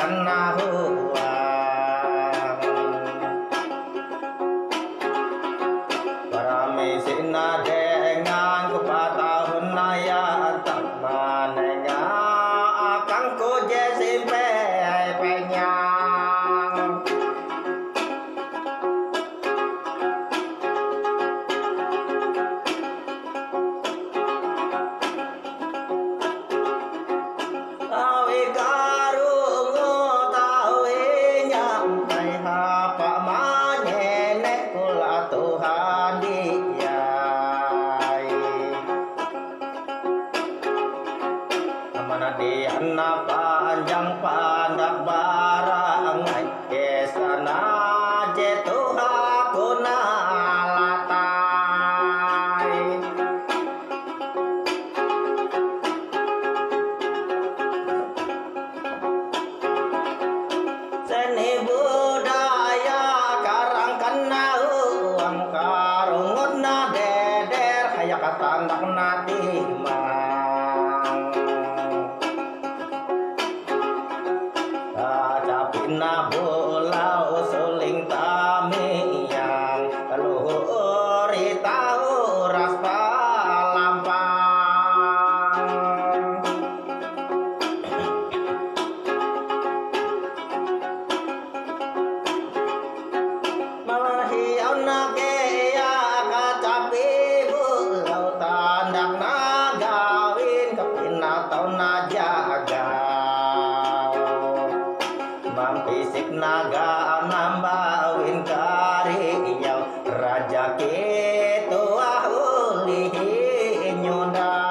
kena huang para mesina dengan kupatahun naya tak manenga akan ku jesimpe penyang awi karungu tawi nyampai hapa manyenek kula Tuhan diai amana di anak panjang pandak barang kesana jetuha kuna latai seni budaya karang kena uang karungut na deder kayak katandak na timang kacapin na bulau suling tamiyang kaluhuri tahu ras palampang malahiyaw na kaya kacapi bulau tandak na gawin kapinataw na jagaw mampisik naga nambawin kariyaw raja kito ahulihin nyo daw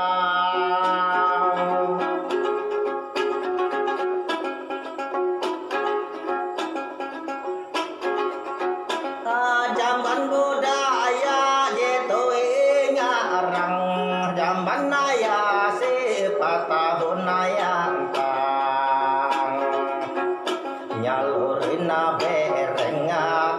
jamban budaya jeto ngarang jamban naya si patahun nayang kang nyalurin na berenga